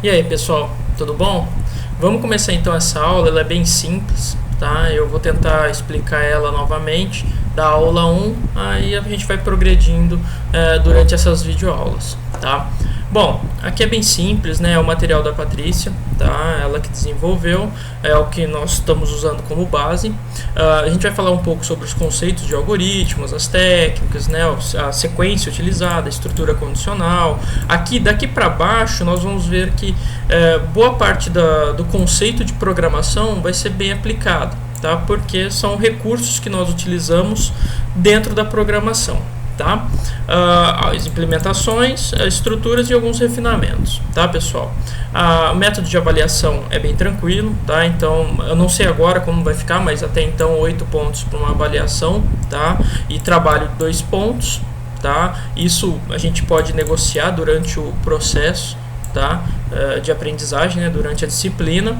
E aí, pessoal, tudo bom? Vamos começar então essa aula, ela é bem simples, tá? Eu vou tentar explicar ela novamente da aula 1, aí a gente vai progredindo durante essas videoaulas, tá? Bom, aqui é bem simples, né? É o material da Patrícia, tá? Ela que desenvolveu, é o que nós estamos usando como base. A gente vai falar um pouco sobre os conceitos de algoritmos, as técnicas, né? A sequência utilizada, a estrutura condicional. Daqui para baixo, nós vamos ver que boa parte do conceito de programação vai ser bem aplicado, tá? Porque são recursos que nós utilizamos dentro da programação. Tá? As implementações, estruturas e alguns refinamentos, tá, pessoal? O método de avaliação é bem tranquilo, tá? Então, eu não sei agora como vai ficar, mas até então 8 pontos para uma avaliação, tá? E trabalho 2 pontos, tá? Isso a gente pode negociar durante o processo, tá? De aprendizagem, né? Durante a disciplina.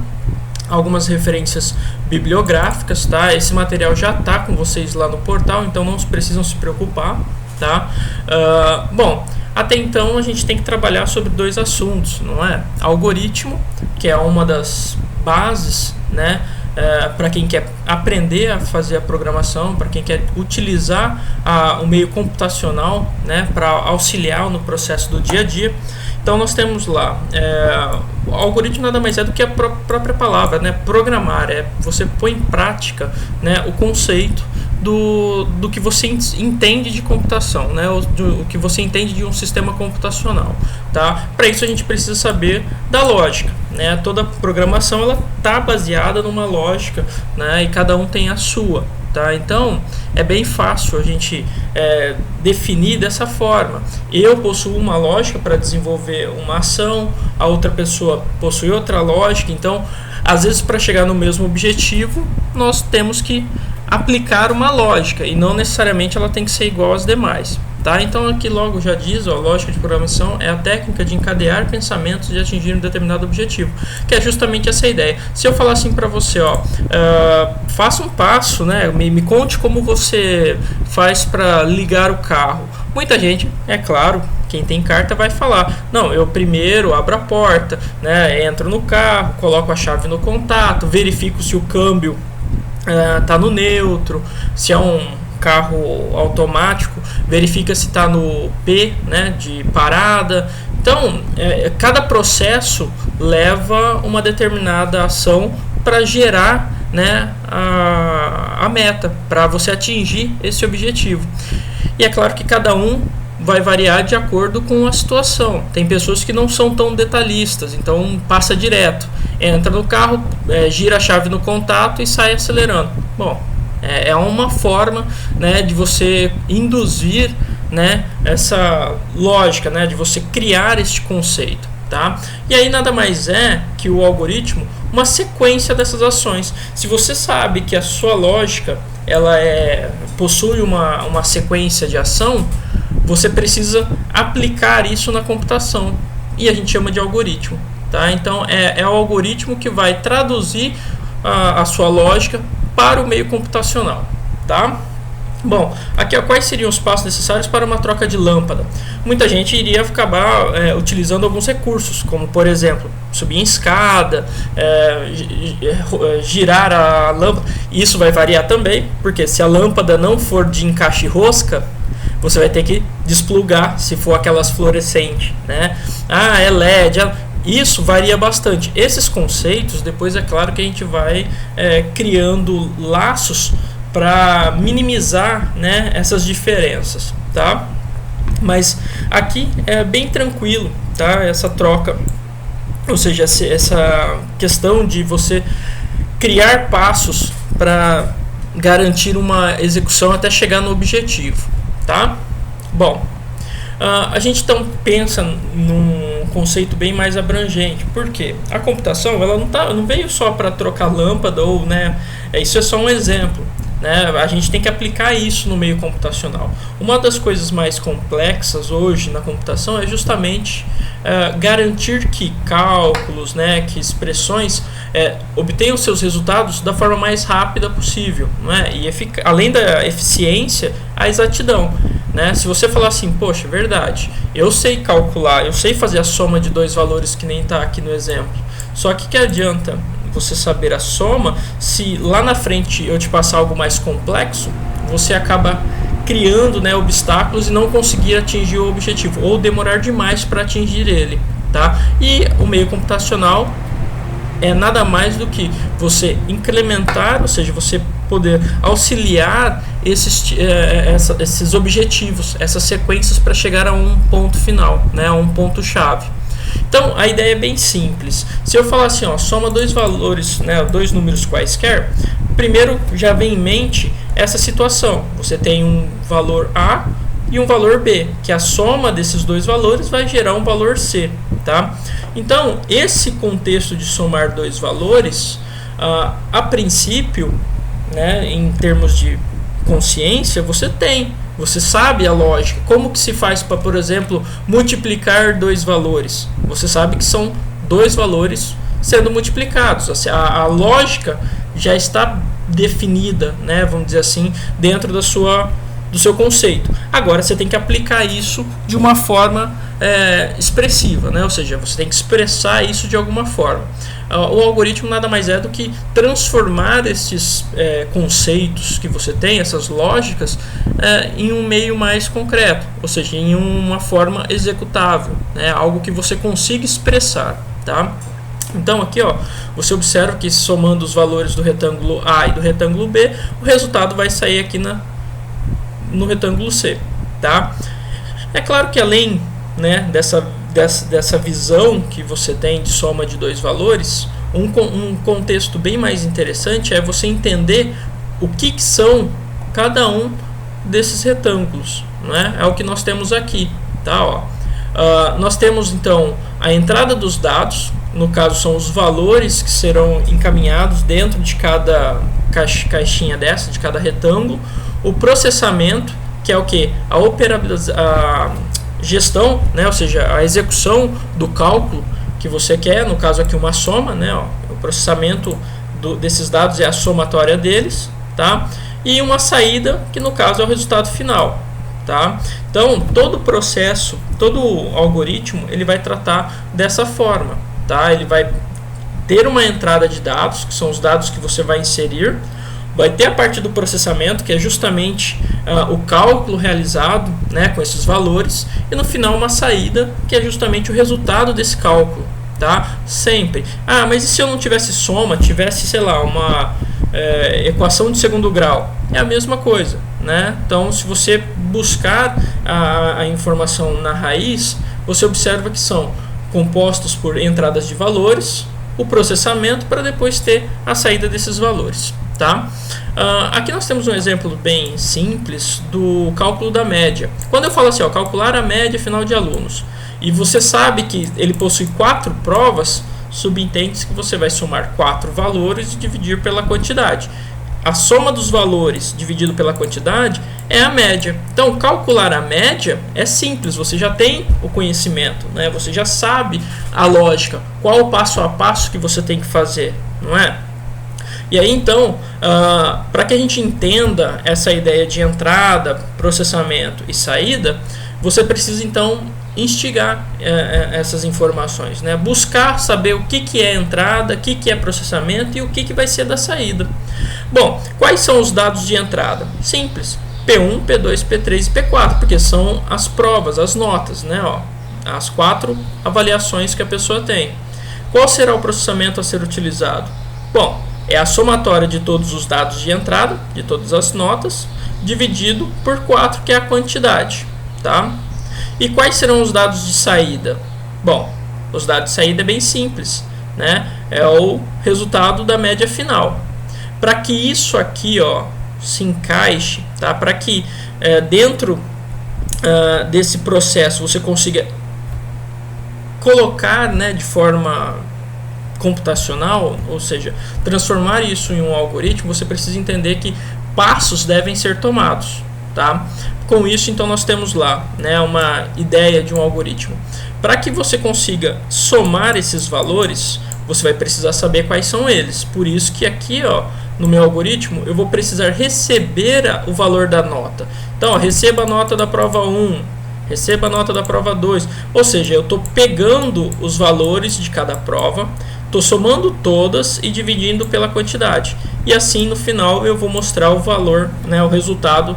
Algumas referências bibliográficas, tá? Esse material já está com vocês lá no portal, então não precisam se preocupar, tá? Bom, até então a gente tem que trabalhar sobre 2 assuntos, não é? Algoritmo, que é uma das bases, né? Para quem quer aprender a fazer a programação, para quem quer utilizar o meio computacional, né? Para auxiliar no processo do dia a dia. Então nós temos lá, o algoritmo nada mais é do que a própria palavra, né? Programar, você põe em prática, né, o conceito do que você entende de computação, né? O que você entende de um sistema computacional, tá? Para isso a gente precisa saber da lógica, né? Toda programação ela está baseada numa lógica, né? E cada um tem a sua. Tá? Então é bem fácil a gente definir dessa forma. Eu possuo uma lógica para desenvolver uma ação, a outra pessoa possui outra lógica. Então, às vezes, para chegar no mesmo objetivo, nós temos que aplicar uma lógica e não necessariamente ela tem que ser igual às demais. Tá? Então aqui logo já diz, a lógica de programação é a técnica de encadear pensamentos e atingir um determinado objetivo, que é justamente essa ideia. Se eu falar assim para você, faça um passo, né? Me conte como você faz para ligar o carro. Muita gente, é claro, quem tem carta vai falar, não, eu primeiro abro a porta, né? Entro no carro, coloco a chave no contato, verifico se o câmbio está no neutro, se é um carro automático, verifica se está no P, né, de parada. Então, cada processo leva uma determinada ação para gerar, né, a meta, para você atingir esse objetivo. E é claro que cada um vai variar de acordo com a situação. Tem pessoas que não são tão detalhistas, então passa direto. Entra no carro, gira a chave no contato e sai acelerando. Bom, é uma forma, né, de você induzir, né, essa lógica, né, de você criar este conceito, tá? E aí nada mais é que o algoritmo uma sequência dessas ações. Se você sabe que a sua lógica ela possui uma sequência de ação, você precisa aplicar isso na computação e a gente chama de algoritmo, tá? Então é o algoritmo que vai traduzir a sua lógica para o meio computacional, tá? Bom, aqui quais seriam os passos necessários para uma troca de lâmpada? Muita gente iria acabar utilizando alguns recursos, como por exemplo, subir em escada, girar a lâmpada. Isso vai variar também, porque se a lâmpada não for de encaixe rosca, você vai ter que desplugar, se for aquelas fluorescentes, né? É LED, isso varia bastante. Esses conceitos, depois é claro que a gente vai criando laços para minimizar, né, essas diferenças, tá? Mas aqui é bem tranquilo, tá? Essa troca, ou seja, essa questão de você criar passos para garantir uma execução até chegar no objetivo, tá? Bom, a gente então pensa num conceito bem mais abrangente. Por quê? A computação ela não veio só para trocar lâmpada ou, né? Isso é só um exemplo. né? A gente tem que aplicar isso no meio computacional. Uma das coisas mais complexas hoje na computação é justamente garantir que cálculos, né, que expressões obtenham seus resultados da forma mais rápida possível, né? E além da eficiência, a exatidão, né? Se você falar assim, poxa, verdade, eu sei calcular, eu sei fazer a soma de dois valores que nem está aqui no exemplo, só que adianta você saber a soma se lá na frente eu te passar algo mais complexo, você acaba criando, né, obstáculos e não conseguir atingir o objetivo, ou demorar demais para atingir ele, tá? E o meio computacional é nada mais do que você incrementar, ou seja, você poder auxiliar esses objetivos, essas sequências para chegar a um ponto final, né, a um ponto chave. Então a ideia é bem simples. Se eu falar assim, ó, soma dois valores, né, dois números quaisquer, primeiro já vem em mente essa situação. Você tem um valor A e um valor B, que a soma desses dois valores vai gerar um valor C, tá? Então esse contexto de somar dois valores, a princípio, né, em termos de consciência, você sabe a lógica. Como que se faz para, por exemplo, multiplicar dois valores? Você sabe que são dois valores sendo multiplicados. A lógica já está definida, né, vamos dizer assim, dentro do seu conceito. Agora você tem que aplicar isso de uma forma expressiva, né? Ou seja, você tem que expressar isso de alguma forma. O algoritmo nada mais é do que transformar esses conceitos que você tem, essas lógicas, em um meio mais concreto, ou seja, em uma forma executável, né? Algo que você consiga expressar, tá? Então aqui, ó, você observa que somando os valores do retângulo A e do retângulo B, o resultado vai sair aqui no retângulo C, tá? É claro que além, né, dessa visão que você tem de soma de dois valores, um contexto bem mais interessante é você entender o que são cada um desses retângulos, né? É o que nós temos aqui, tá? Ó. Nós temos então a entrada dos dados, no caso são os valores que serão encaminhados dentro de cada caixinha dessa, de cada retângulo, o processamento, que é o que? A gestão, né? Ou seja, a execução do cálculo que você quer, no caso aqui uma soma, né? Ó, o processamento desses dados é a somatória deles, tá? E uma saída, que no caso é o resultado final, tá? Então todo o processo, todo o algoritmo, ele vai tratar dessa forma, tá? Ele vai ter uma entrada de dados, que são os dados que você vai inserir, vai ter a parte do processamento, que é justamente o cálculo realizado, né, com esses valores, e no final uma saída, que é justamente o resultado desse cálculo, tá? Sempre. Mas e se eu não tivesse soma, tivesse, sei lá, uma equação de segundo grau? É a mesma coisa, né? Então, se você buscar a informação na raiz, você observa que são compostos por entradas de valores, o processamento para depois ter a saída desses valores, tá? Aqui nós temos um exemplo bem simples do cálculo da média. Quando eu falo assim, ó, calcular a média final de alunos, e você sabe que ele possui 4 provas, subentende-se que você vai somar 4 valores e dividir pela quantidade. A soma dos valores dividido pela quantidade é a média. Então, calcular a média é simples, você já tem o conhecimento, né? Você já sabe a lógica, qual o passo a passo que você tem que fazer, não é? E aí, então, para que a gente entenda essa ideia de entrada, processamento e saída, você precisa, então, instigar essas informações, né? Buscar saber o que é entrada, o que é processamento e o que vai ser da saída. Bom, quais são os dados de entrada? Simples, P1, P2, P3 e P4, porque são as provas, as notas, né? Ó, as 4 avaliações que a pessoa tem. Qual será o processamento a ser utilizado? Bom, é a somatória de todos os dados de entrada, de todas as notas, dividido por 4, que é a quantidade, tá? E quais serão os dados de saída? Bom, os dados de saída é bem simples, né? É o resultado da média final. Para que isso aqui, ó, se encaixe, tá? Para que dentro desse processo você consiga colocar, né, de forma computacional, ou seja, transformar isso em um algoritmo, você precisa entender que passos devem ser tomados, tá? Com isso, então, nós temos lá, né, uma ideia de um algoritmo. Para que você consiga somar esses valores, você vai precisar saber quais são eles. Por isso que aqui, ó, no meu algoritmo, eu vou precisar receber o valor da nota. Então, ó, receba a nota da prova 1, receba a nota da prova 2. Ou seja, eu estou pegando os valores de cada prova, estou somando todas e dividindo pela quantidade. E assim, no final, eu vou mostrar o valor, né, o resultado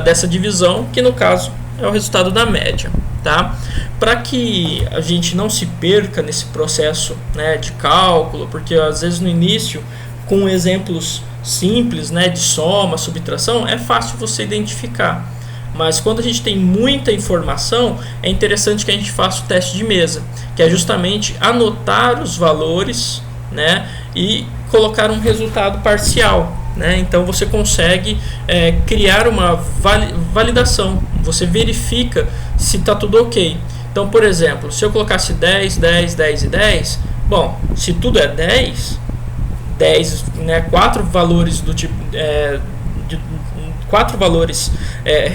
dessa divisão, que no caso é o resultado da média, tá? Para que a gente não se perca nesse processo, né, de cálculo, porque às vezes no início, com exemplos simples, né, de soma, subtração, é fácil você identificar. Mas quando a gente tem muita informação, é interessante que a gente faça o teste de mesa, que é justamente anotar os valores, né, e colocar um resultado parcial, né? Então você consegue criar uma validação, você verifica se está tudo ok. Então, por exemplo, se eu colocasse 10, 10, 10 e 10, bom, se tudo é 10, 10, né, 4 valores do tipo... quatro valores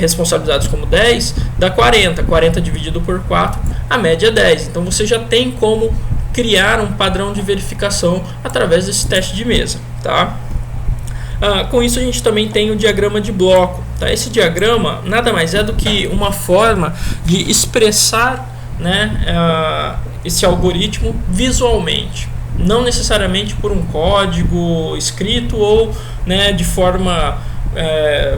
responsabilizados como 10 dá 40, 40 dividido por 4, a média é 10. Então você já tem como criar um padrão de verificação através desse teste de mesa, tá? Com isso a gente também tem o diagrama de bloco, tá? Esse diagrama nada mais é do que uma forma de expressar, né, esse algoritmo visualmente, não necessariamente por um código escrito ou, né, de forma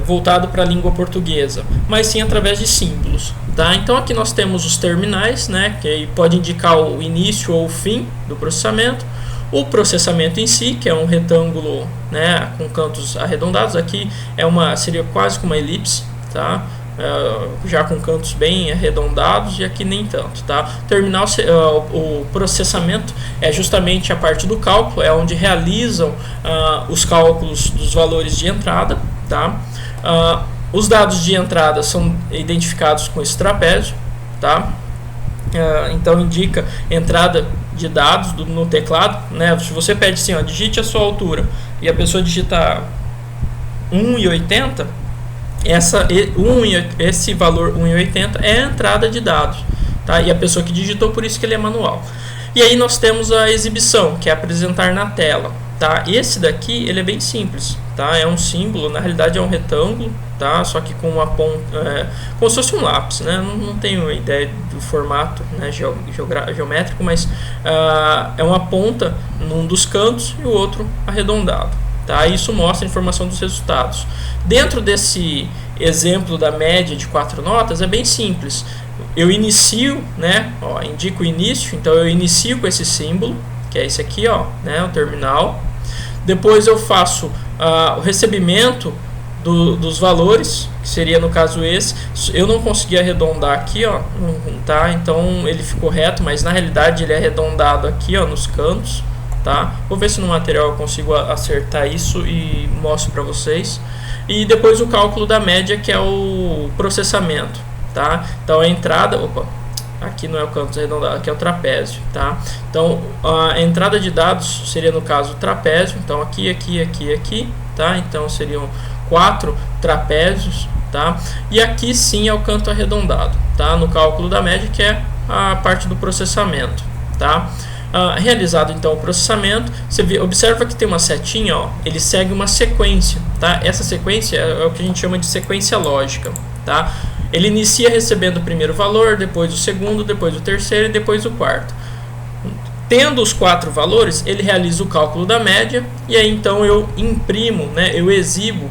voltado para a língua portuguesa, mas sim através de símbolos, tá? Então aqui nós temos os terminais, né, que pode indicar o início ou o fim do processamento, o processamento em si, que é um retângulo, né, com cantos arredondados. Aqui seria quase como uma elipse, tá? Já com cantos bem arredondados, e aqui nem tanto, tá? Terminal, o processamento é justamente a parte do cálculo, é onde realizam os cálculos dos valores de entrada, tá? Os dados de entrada são identificados com esse trapézio, tá? Então indica entrada de dados no teclado, né? Se você pede assim, ó, digite a sua altura, e a pessoa digitar 1,80, esse valor 1,80 é a entrada de dados, tá? E a pessoa que digitou, por isso que ele é manual. E aí nós temos a exibição, que é apresentar na tela, tá? Esse daqui, ele é bem simples, tá? É um símbolo, na realidade é um retângulo, tá? Só que com uma ponta, como se fosse um lápis, né? Não tenho ideia do formato, né, geométrico, mas é uma ponta num dos cantos e o outro arredondado, tá? Isso mostra a informação dos resultados. Dentro desse exemplo da média de 4 notas, é bem simples. Eu inicio, né? Ó, indico o início, então eu inicio com esse símbolo, que é esse aqui, ó, né? O terminal. Depois eu faço o recebimento dos valores, que seria no caso esse. Eu não consegui arredondar aqui, ó, tá? Então ele ficou reto, mas na realidade ele é arredondado aqui, ó, nos cantos, tá? Vou ver se no material eu consigo acertar isso e mostro para vocês. E depois o cálculo da média, que é o processamento, tá? Então a entrada, aqui não é o canto arredondado, aqui é o trapézio, tá? Então a entrada de dados seria no caso o trapézio, então aqui, tá? Então seriam 4 trapézios, tá? E aqui sim é o canto arredondado, tá? No cálculo da média, que é a parte do processamento, tá? Realizado então o processamento, você observa que tem uma setinha, ó, ele segue uma sequência, tá? Essa sequência é o que a gente chama de sequência lógica, tá? Ele inicia recebendo o primeiro valor, depois o segundo, depois o terceiro e depois o quarto. Tendo os 4 valores, ele realiza o cálculo da média, e aí então eu imprimo, né, eu exibo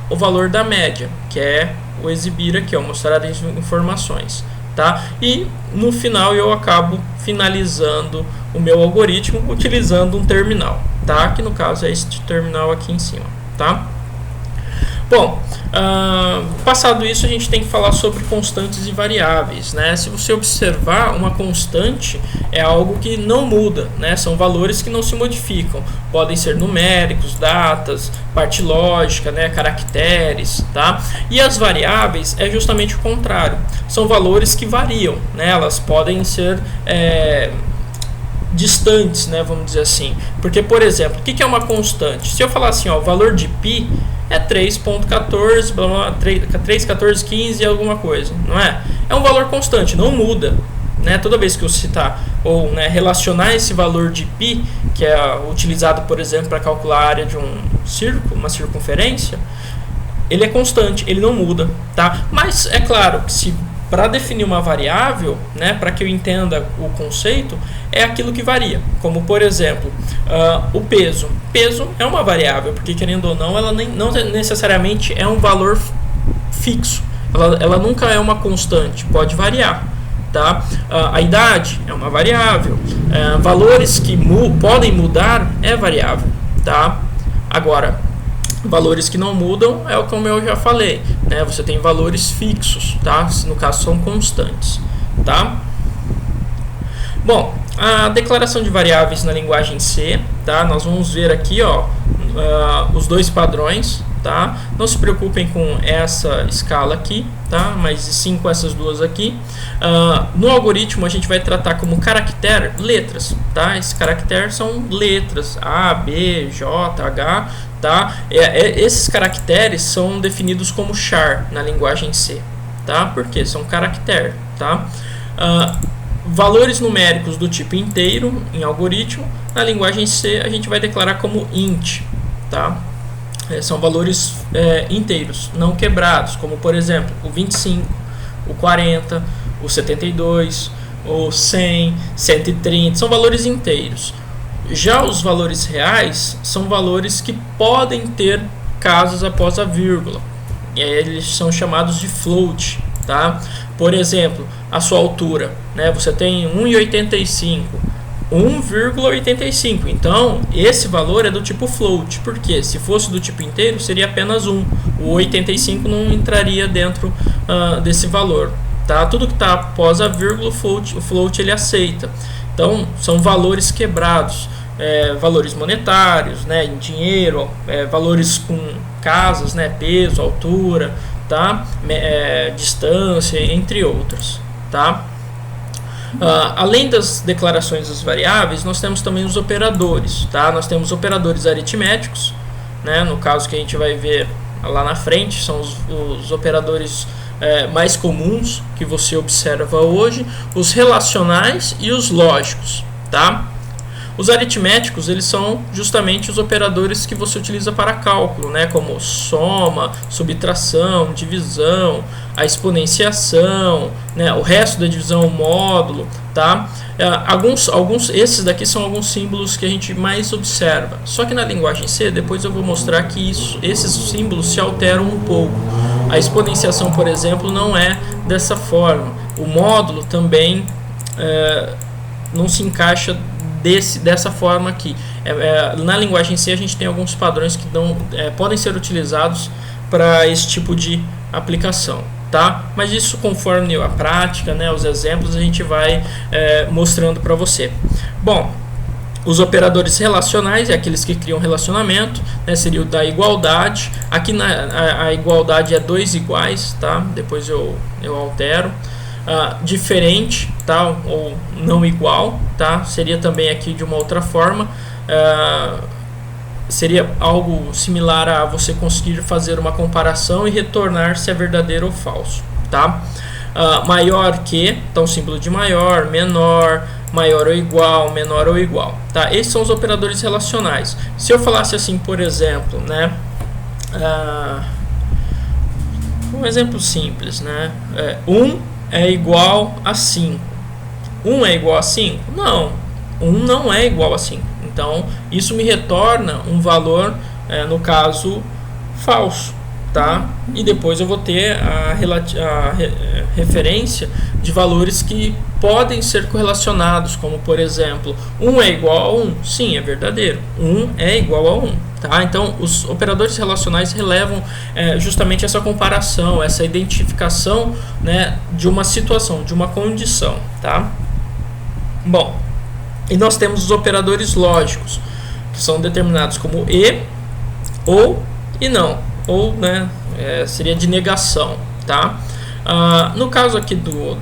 o valor da média, que é o exibir aqui, ó, mostrar as informações, tá? E no final eu acabo finalizando o meu algoritmo utilizando um terminal, tá? Que no caso é este terminal aqui em cima, tá? Bom, passado isso, a gente tem que falar sobre constantes e variáveis, né? Se você observar, uma constante é algo que não muda, né? São valores que não se modificam. Podem ser numéricos, datas, parte lógica, né? Caracteres, tá? E as variáveis é justamente o contrário. São valores que variam, né? Elas podem ser distantes, né? Vamos dizer assim. Porque, por exemplo, o que é uma constante? Se eu falar assim, ó, o valor de π é 3.14, blá, blá, 3.1415 alguma coisa, não é? É um valor constante, não muda, né? Toda vez que eu citar ou, né, relacionar esse valor de π, que é utilizado, por exemplo, para calcular a área de um círculo, uma circunferência, ele é constante, ele não muda, tá? Mas é claro que se para definir uma variável, né, para que eu entenda o conceito, é aquilo que varia. Como, por exemplo, o peso. Peso é uma variável, porque, querendo ou não, ela não necessariamente é um valor fixo. Ela nunca é uma constante, pode variar. Tá? A idade é uma variável. Valores que podem mudar é variável. Tá? Agora, valores que não mudam é como eu já falei, né? Você tem valores fixos, tá? No caso são constantes, tá? Bom, a declaração de variáveis na linguagem C, tá? Nós vamos ver aqui, ó, os dois padrões, tá? Não se preocupem com essa escala aqui, tá? Mas sim com essas duas aqui. No algoritmo a gente vai tratar como caractere letras, tá? Esses caracteres são letras A, B, J, H, tá? Esses caracteres são definidos como char na linguagem C, tá? Porque são caracteres, tá? Valores numéricos do tipo inteiro em algoritmo, na linguagem C a gente vai declarar como int, tá? São valores inteiros, não quebrados, como por exemplo o 25, o 40, o 72, o 100, 130, são valores inteiros. Já os valores reais são valores que podem ter casos após a vírgula, e aí eles são chamados de float, tá? Por exemplo, a sua altura, né? Você tem 1,85, 1,85. Então, esse valor é do tipo float, porque se fosse do tipo inteiro, seria apenas 1. O 85 não entraria dentro desse valor, tá? Tudo que está após a vírgula, o float ele aceita. Então, são valores quebrados, valores monetários, né, em dinheiro, valores com casas, né, peso, altura, tá? Distância, entre outros, tá? Além das declarações das variáveis, nós temos também os operadores, tá? Nós temos operadores aritméticos, né? No caso que a gente vai ver lá na frente, são os operadores mais comuns que você observa hoje, os relacionais e os lógicos, tá? Os aritméticos, eles são justamente os operadores que você utiliza para cálculo, né? Como soma, subtração, divisão, a exponenciação, né? O resto da divisão, o módulo, tá? Esses daqui são alguns símbolos que a gente mais observa. Só que na linguagem C, depois eu vou mostrar que esses símbolos se alteram um pouco. A exponenciação, por exemplo, não é dessa forma. O módulo também não se encaixa dessa forma aqui. Na linguagem C a gente tem alguns padrões que podem ser utilizados para esse tipo de aplicação, tá? Mas isso, conforme a prática, né, os exemplos, a gente vai mostrando para você. Bom, os operadores relacionais é aqueles que criam relacionamento, né, seria o da igualdade. Aqui a igualdade é 2 iguais, tá? Depois eu altero. Diferente, tá? Ou não igual, tá? Seria também aqui de uma outra forma. Seria algo similar a você conseguir fazer uma comparação e retornar se é verdadeiro ou falso, tá? Maior que, então símbolo de maior, menor, maior ou igual, menor ou igual, tá? Esses são os operadores relacionais. Se eu falasse assim, por exemplo, né? Um exemplo simples, né? 1 é igual a 5. 1 é igual a 5? Não, 1 não é igual a 5. Então, isso me retorna um valor, no caso, falso, tá? E depois eu vou ter a referência de valores que podem ser correlacionados, como, por exemplo, 1 é igual a 1? Sim, é verdadeiro. 1 é igual a 1. Tá? Então, os operadores relacionais relevam justamente essa comparação, essa identificação, né, de uma situação, de uma condição. Tá? Bom, e nós temos os operadores lógicos, que são determinados como e, ou e não, ou, né, seria de negação. Tá? No caso aqui do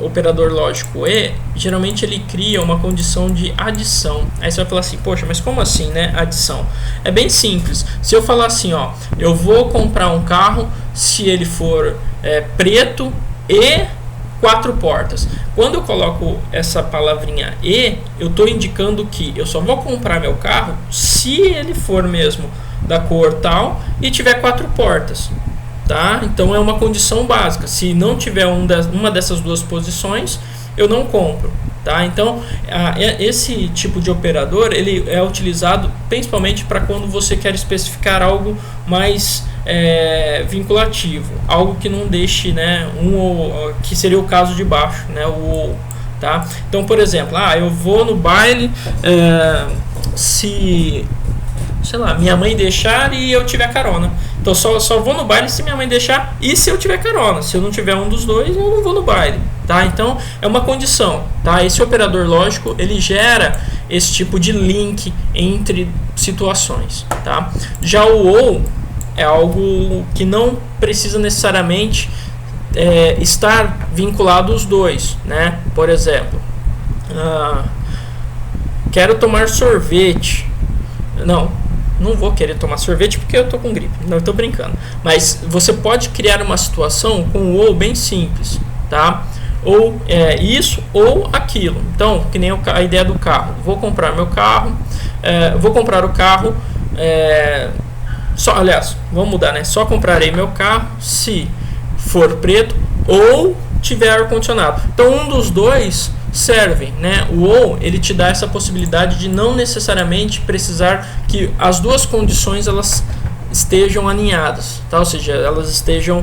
operador lógico E, geralmente ele cria uma condição de adição. Aí você vai falar assim, poxa, mas como assim, né, adição? É bem simples. Se eu falar assim, ó, eu vou comprar um carro se ele for preto e 4 portas. Quando eu coloco essa palavrinha E, eu estou indicando que eu só vou comprar meu carro se ele for mesmo da cor tal e tiver 4 portas. Tá? Então é uma condição básica. Se não tiver uma dessas duas posições, eu não compro. Tá? Então esse tipo de operador ele é utilizado principalmente para quando você quer especificar algo mais vinculativo, algo que não deixe, né, que seria o caso de baixo, né, o ou. Tá? Então, por exemplo, eu vou no baile se, sei lá, minha mãe deixar e eu tiver carona. Então só vou no baile se minha mãe deixar e se eu tiver carona. Se eu não tiver um dos dois, eu não vou no baile. Tá? Então é uma condição. Tá? Esse operador lógico ele gera esse tipo de link entre situações. Tá? Já o ou é algo que não precisa necessariamente estar vinculado os dois. Né? Por exemplo, quero tomar sorvete. Não vou querer tomar sorvete porque eu tô com gripe. Não, eu tô brincando. Mas você pode criar uma situação com o ou bem simples, tá? Ou isso ou aquilo. Então, que nem a ideia do carro. Vou comprar meu carro. Vou comprar o carro. Aliás, vamos mudar, né? Só comprarei meu carro se for preto ou tiver ar-condicionado. Então, um dos dois serve, né? O ou ele te dá essa possibilidade de não necessariamente precisar que as duas condições elas estejam alinhadas, tá? Ou seja, elas estejam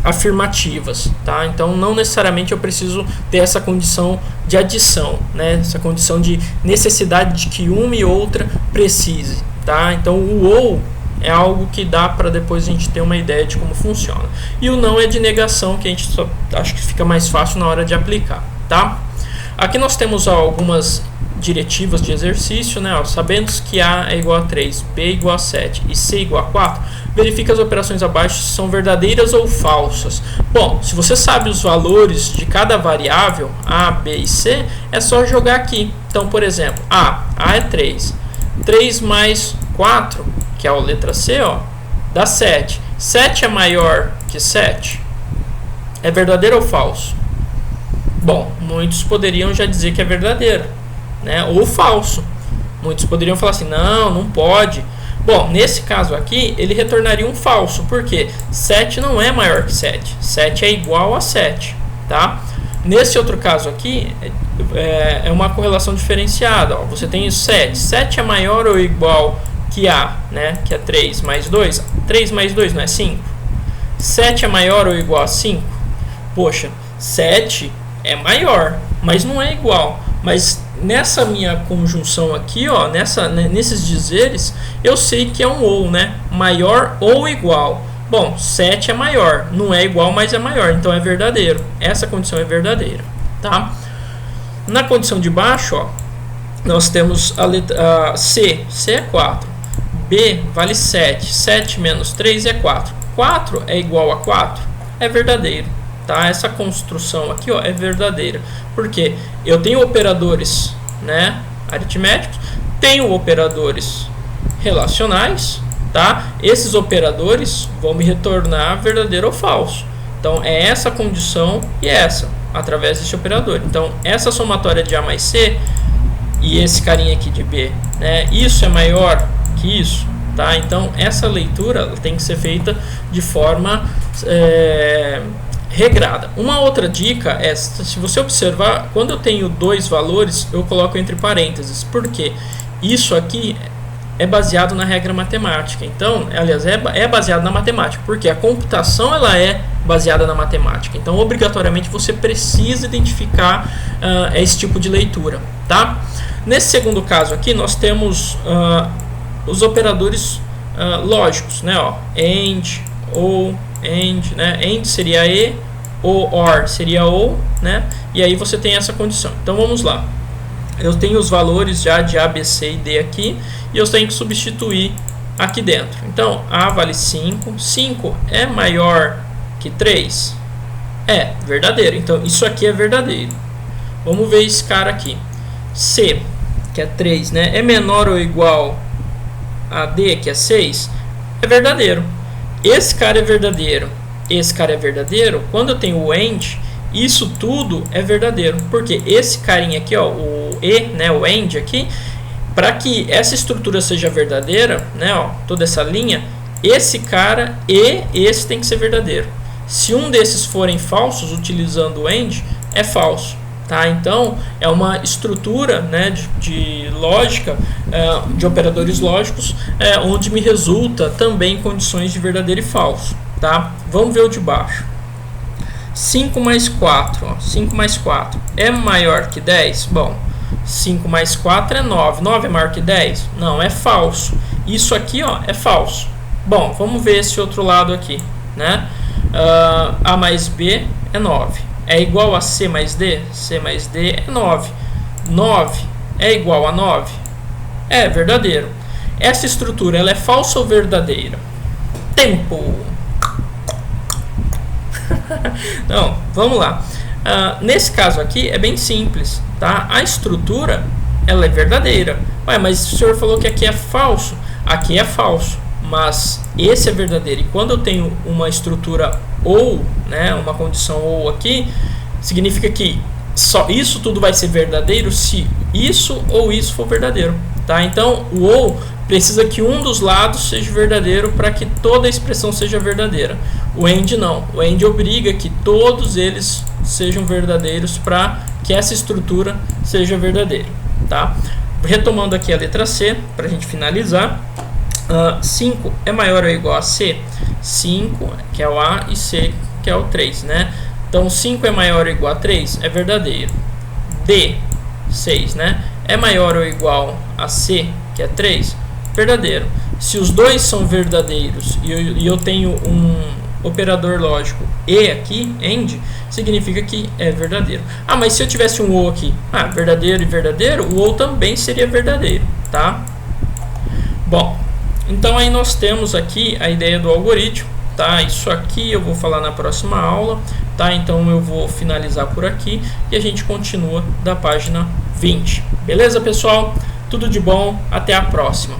afirmativas, tá? Então não necessariamente eu preciso ter essa condição de adição, né? Essa condição de necessidade de que uma e outra precise, tá? Então o ou é algo que dá para depois a gente ter uma ideia de como funciona. E o não é de negação, que a gente só acho que fica mais fácil na hora de aplicar, tá? Aqui nós temos algumas diretivas de exercício, né? Sabendo que A é igual a 3, B é igual a 7 e C é igual a 4, verifica as operações abaixo se são verdadeiras ou falsas. Bom, se você sabe os valores de cada variável, A, B e C, é só jogar aqui. Então, por exemplo, A é 3. 3 mais 4, que é a letra C, ó, dá 7. 7 é maior que 7? É verdadeiro ou falso? Bom, muitos poderiam já dizer que é verdadeiro, né? Ou falso. Muitos poderiam falar assim, não pode. Bom, nesse caso aqui, ele retornaria um falso, porque 7 não é maior que 7. 7 é igual a 7, tá? Nesse outro caso aqui, é uma correlação diferenciada. Ó. Você tem 7. 7 é maior ou igual que A, né? Que é 3 mais 2. 3 mais 2 não é 5? 7 é maior ou igual a 5? Poxa, 7 é maior, mas não é igual. Mas nessa minha conjunção aqui, ó, nesses dizeres, eu sei que é um ou, né? Maior ou igual. Bom, 7 é maior, não é igual, mas é maior, então é verdadeiro. Essa condição é verdadeira, tá? Na condição de baixo, ó, nós temos a letra C. C é 4. B vale 7. 7 menos 3 é 4. 4 é igual a 4? É verdadeiro. Tá? Essa construção aqui, ó, é verdadeira. Porque eu tenho operadores, né, aritméticos, tenho operadores relacionais, tá? Esses operadores vão me retornar verdadeiro ou falso. Então é essa condição e essa, através desse operador. Então essa somatória de A mais C e esse carinha aqui de B, né, isso é maior que isso, tá? Então essa leitura tem que ser feita de forma regrada. Uma outra dica é, se você observar, quando eu tenho dois valores, eu coloco entre parênteses, porque isso aqui é baseado na regra matemática. Então, aliás, é baseado na matemática, porque a computação ela é baseada na matemática. Então, obrigatoriamente, você precisa identificar esse tipo de leitura, tá? Nesse segundo caso aqui, nós temos os operadores lógicos, né? Ó, AND, OR, AND, né? AND seria E, OR seria OU, né? E aí você tem essa condição. Então vamos lá. Eu tenho os valores já de A, B, C e D aqui e eu tenho que substituir aqui dentro. Então A vale 5. 5 é maior que 3. É verdadeiro. Então, isso aqui é verdadeiro. Vamos ver esse cara aqui. C, que é 3, né? É menor ou igual a D, que é 6? É verdadeiro. Esse cara é verdadeiro. Esse cara é verdadeiro. Quando eu tenho o AND, isso tudo é verdadeiro. Porque esse carinha aqui, ó, o E, né, o AND aqui, para que essa estrutura seja verdadeira, né, ó, toda essa linha, esse cara e esse tem que ser verdadeiro. Se um desses forem falsos, utilizando o AND, é falso. Tá? Então, é uma estrutura, né, de lógica, de operadores lógicos, onde me resulta também condições de verdadeiro e falso. Tá? Vamos ver o de baixo. 5 mais 4. Ó, 5 mais 4 é maior que 10? Bom, 5 mais 4 é 9. 9 é maior que 10? Não, é falso. Isso aqui, ó, é falso. Bom, vamos ver esse outro lado aqui. Né? A mais B é 9. É igual a C mais D? C mais D é 9. 9 é igual a 9? É verdadeiro. Essa estrutura, ela é falsa ou verdadeira? Tempo! Não, vamos lá. Nesse caso aqui é bem simples, tá? A estrutura, ela é verdadeira. Ué, mas o senhor falou que aqui é falso. Aqui é falso, mas esse é verdadeiro. E quando eu tenho uma estrutura ou, né, uma condição ou aqui, significa que só isso tudo vai ser verdadeiro se isso ou isso for verdadeiro, tá? Então o ou precisa que um dos lados seja verdadeiro para que toda a expressão seja verdadeira. O AND não. O AND obriga que todos eles sejam verdadeiros para que essa estrutura seja verdadeira, tá? Retomando aqui a letra C, para a gente finalizar. 5 é maior ou igual a C? 5, que é o A, e C, que é o 3, né? Então, 5 é maior ou igual a 3? É verdadeiro. D, 6, né? É maior ou igual a C, que é 3? Verdadeiro. Se os dois são verdadeiros e eu tenho um operador lógico E aqui, AND, significa que é verdadeiro. Ah, mas se eu tivesse um OU aqui, verdadeiro e verdadeiro, o OU também seria verdadeiro, tá? Bom, então aí nós temos aqui a ideia do algoritmo, tá? Isso aqui eu vou falar na próxima aula, tá? Então eu vou finalizar por aqui e a gente continua da página 20. Beleza, pessoal? Tudo de bom, até a próxima.